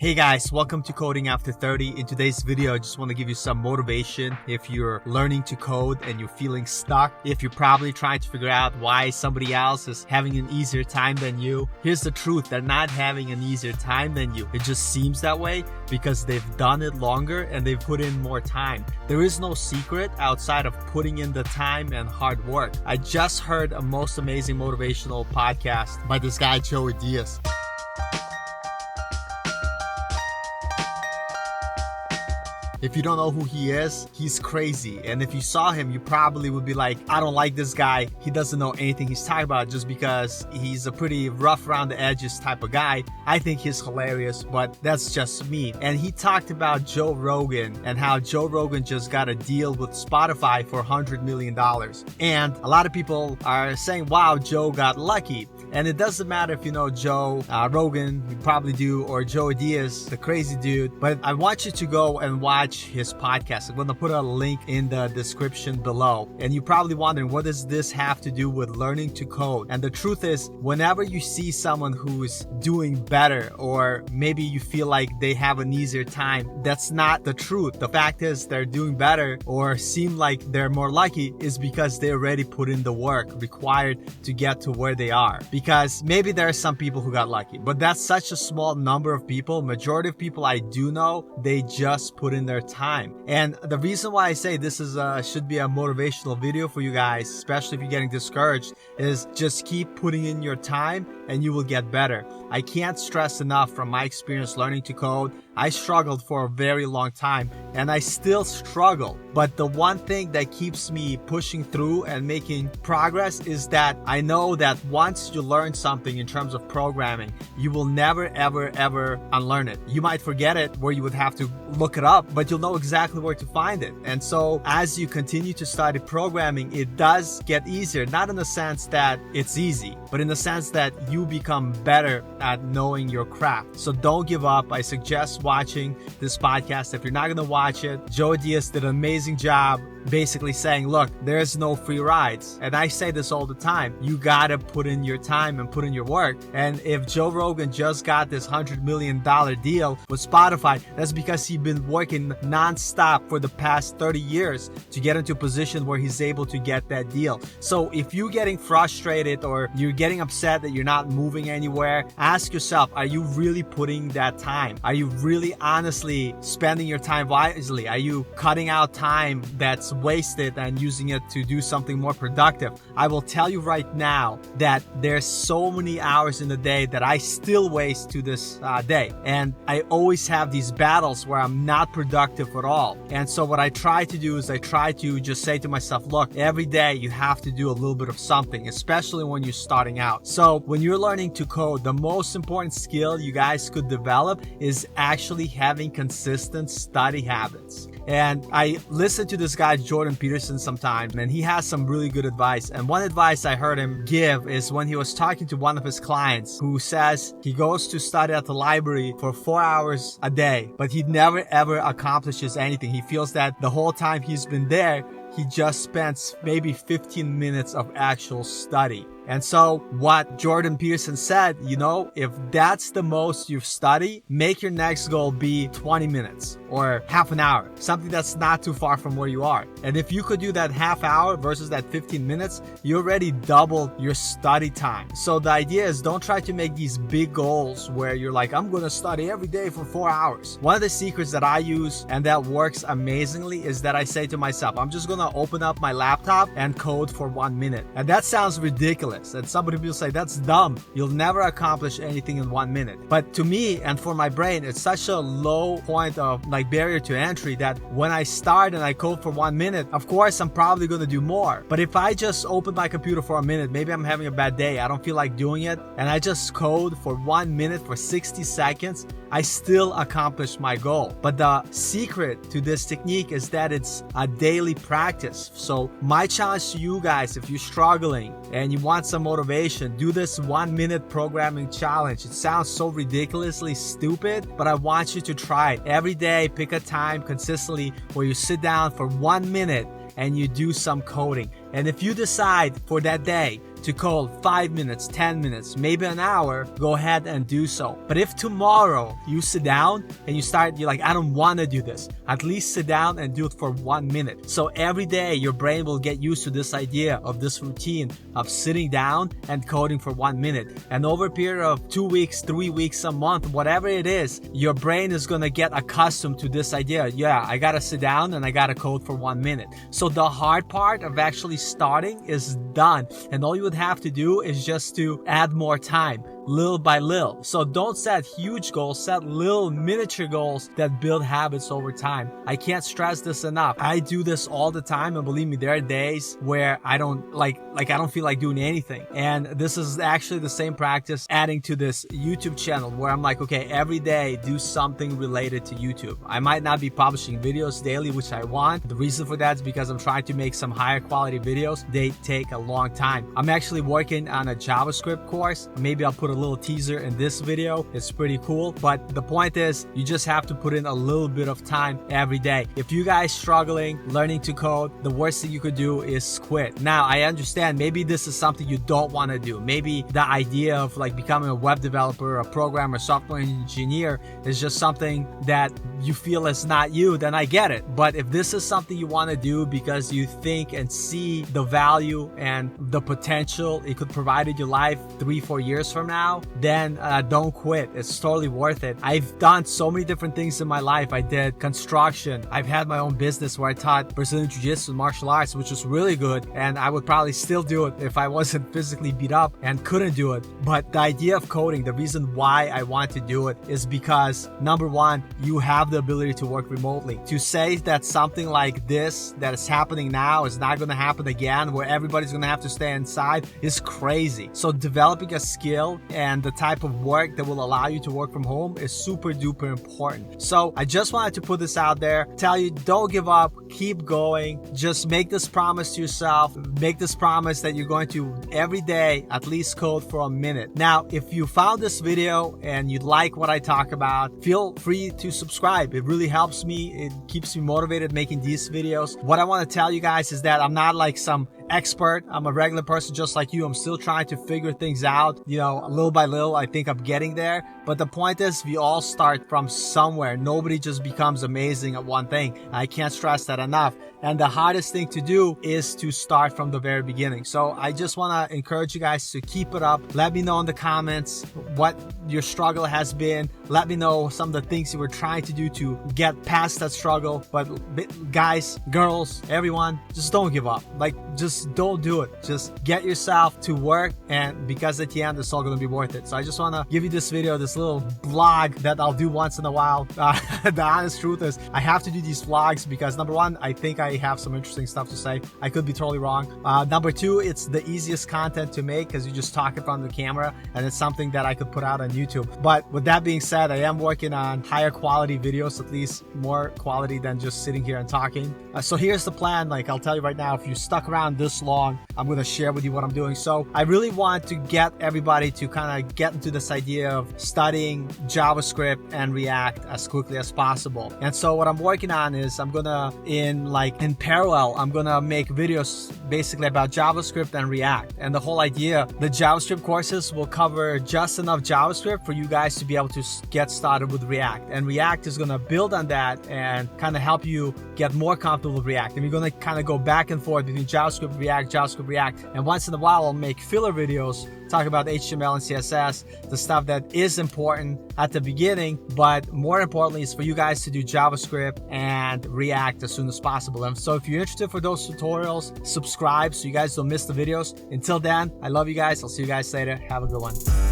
Hey guys, welcome to Coding After 30. In today's video, I just want to give you some motivation if you're learning to code and you're feeling stuck, if you're probably trying to figure out why somebody else is having an easier time than you. Here's the truth, they're not having an easier time than you. It just seems that way because they've done it longer and they've put in more time. There is no secret outside of putting in the time and hard work. I just heard a most amazing motivational podcast by this guy, Joe Diaz. If you don't know who he is, he's crazy. And if you saw him, you probably would be like, I don't like this guy. He doesn't know anything he's talking about just because he's a pretty rough around the edges type of guy. I think he's hilarious, but that's just me. And he talked about Joe Rogan and how Joe Rogan just got a deal with Spotify for $100 million. And a lot of people are saying, wow, Joe got lucky. And it doesn't matter if you know Joe Rogan, you probably do, or Joe Diaz, the crazy dude. But I want you to go and watch his podcast. I'm going to put a link in the description below. And you're probably wondering, what does this have to do with learning to code? And the truth is, whenever you see someone who's doing better, or maybe you feel like they have an easier time, that's not the truth. The fact is they're doing better or seem like they're more lucky is because they already put in the work required to get to where they are. Because maybe there are some people who got lucky, but that's such a small number of people. Majority of people I do know, they just put in their time. And the reason why I say this is should be a motivational video for you guys, especially if you're getting discouraged, is just keep putting in your time and you will get better. I can't stress enough from my experience learning to code. I struggled for a very long time and I still struggle. But the one thing that keeps me pushing through and making progress is that I know that once you learn something in terms of programming, you will never, ever unlearn it. You might forget it where you would have to look it up, but you'll know exactly where to find it. And so as you continue to study programming, it does get easier, not in the sense that it's easy, but in the sense that you become better at knowing your craft. So don't give up. I suggest watching this podcast. If you're not going to watch it, Joe Diaz did an amazing job basically saying, look, there's no free rides. And I say this all the time. You got to put in your time and put in your work. And if Joe Rogan just got this $100 million deal with Spotify, that's because he's been working nonstop for the past 30 years to get into a position where he's able to get that deal. So if you're getting frustrated or you're getting upset that you're not moving anywhere, ask yourself, are you really putting that time? Are you really honestly spending your time wisely? Are you cutting out time that's wasted and using it to do something more productive? I will tell you right now that there's so many hours in the day that I still waste to this day. And I always have these battles where I'm not productive at all. And so what I try to do is I try to just say to myself, look, every day you have to do a little bit of something, especially when you're starting out. So when you're learning to code, the most important skill you guys could develop is actually having consistent study habits. And I listen to this guy, Jordan Peterson, sometimes, and he has some really good advice. And one advice I heard him give is when he was talking to one of his clients who says he goes to study at the library for 4 hours a day, but he never ever accomplishes anything. He feels that the whole time he's been there, he just spends maybe 15 minutes of actual study. And so what Jordan Peterson said, if that's the most you've studied, make your next goal be 20 minutes or half an hour, something that's not too far from where you are. And if you could do that half hour versus that 15 minutes, you already doubled your study time. So the idea is don't try to make these big goals where you're like, I'm going to study every day for 4 hours. One of the secrets that I use and that works amazingly is that I say to myself, I'm just going to open up my laptop and code for 1 minute. And that sounds ridiculous. And some people say, that's dumb. You'll never accomplish anything in 1 minute. But to me and for my brain, it's such a low point of barrier to entry that when I start and I code for 1 minute, of course, I'm probably going to do more. But if I just open my computer for a minute, maybe I'm having a bad day, I don't feel like doing it, and I just code for 1 minute for 60 seconds, I still accomplish my goal. But the secret to this technique is that it's a daily practice. So my challenge to you guys, if you're struggling and you want some motivation, do this 1 minute programming challenge. It sounds so ridiculously stupid, but I want you to try it every day. Pick a time consistently where you sit down for 1 minute and you do some coding. And if you decide for that day to code 5 minutes, 10 minutes, maybe an hour, go ahead and do so. But if tomorrow you sit down and you're like, I don't want to do this, at least sit down and do it for 1 minute. So every day your brain will get used to this idea of this routine of sitting down and coding for 1 minute. And over a period of 2 weeks, 3 weeks, a month, whatever it is, your brain is going to get accustomed to this idea. Yeah, I got to sit down and I got to code for 1 minute. So the hard part of actually starting is done. And all you would have to do is just to add more time, little by little. So don't set huge goals, set little miniature goals that build habits over time. I can't stress this enough. I do this all the time, and believe me, there are days where I don't I don't feel like doing anything. And this is actually the same practice adding to this YouTube channel, where I'm like, okay, every day do something related to YouTube. I might not be publishing videos daily, which I want. The reason for that is because I'm trying to make some higher quality videos. They take a long time. I'm actually working on a JavaScript course. Maybe I'll put a little teaser in this video. It's pretty cool, but the point is you just have to put in a little bit of time every day. If you guys struggling learning to code, the worst thing you could do is quit. Now I understand maybe this is something you don't want to do. Maybe the idea of like becoming a web developer, a programmer, software engineer is just something that you feel is not you, then I get it. But if this is something you want to do because you think and see the value and the potential it could provide in your life 3-4 years from now, then don't quit. It's totally worth it. I've done so many different things in my life. I did construction. I've had my own business where I taught Brazilian Jiu-Jitsu and martial arts, which was really good. And I would probably still do it if I wasn't physically beat up and couldn't do it. But the idea of coding, the reason why I want to do it is because, number one, you have the ability to work remotely. To say that something like this that is happening now is not going to happen again, where everybody's going to have to stay inside, is crazy. So developing a skill and the type of work that will allow you to work from home is super duper important. So I just wanted to put this out there, tell you, don't give up, keep going. Just make this promise to yourself, make this promise that you're going to every day at least code for a minute. Now, if you found this video and you like what I talk about, feel free to subscribe. It really helps me. It keeps me motivated making these videos. What I want to tell you guys is that I'm not like some expert. I'm a regular person just like you. I'm still trying to figure things out, little by little. I think I'm getting there. But the point is, we all start from somewhere. Nobody just becomes amazing at one thing. I can't stress that enough. And the hardest thing to do is to start from the very beginning. So I just want to encourage you guys to keep it up. Let me know in the comments what your struggle has been. Let me know some of the things you were trying to do to get past that struggle. But guys, girls, everyone, just don't give up. Just don't do it. Just get yourself to work, and because at the end, it's all going to be worth it. So I just want to give you this video, this little vlog that I'll do once in a while. The honest truth is I have to do these vlogs because, number one, I think I have some interesting stuff to say. I could be totally wrong. Number two, it's the easiest content to make because you just talk in front of the camera, and it's something that I could put out on YouTube. But with that being said, I am working on higher quality videos, at least more quality than just sitting here and talking. So here's the plan. I'll tell you right now, if you stuck around this long, I'm going to share with you what I'm doing. So I really want to get everybody to kind of get into this idea of studying JavaScript and React as quickly as possible. And so what I'm working on is I'm going to, in parallel, I'm going to make videos basically about JavaScript and React. And the whole idea, the JavaScript courses will cover just enough JavaScript for you guys to be able to get started with React. And React is going to build on that and kind of help you get more comfortable with React. And we're going to kind of go back and forth between JavaScript, React. And once in a while, I'll make filler videos, talk about HTML and CSS, the stuff that is important at the beginning, but more importantly is for you guys to do JavaScript and React as soon as possible. And so if you're interested for those tutorials, subscribe so you guys don't miss the videos. Until then, I love you guys. I'll see you guys later. Have a good one.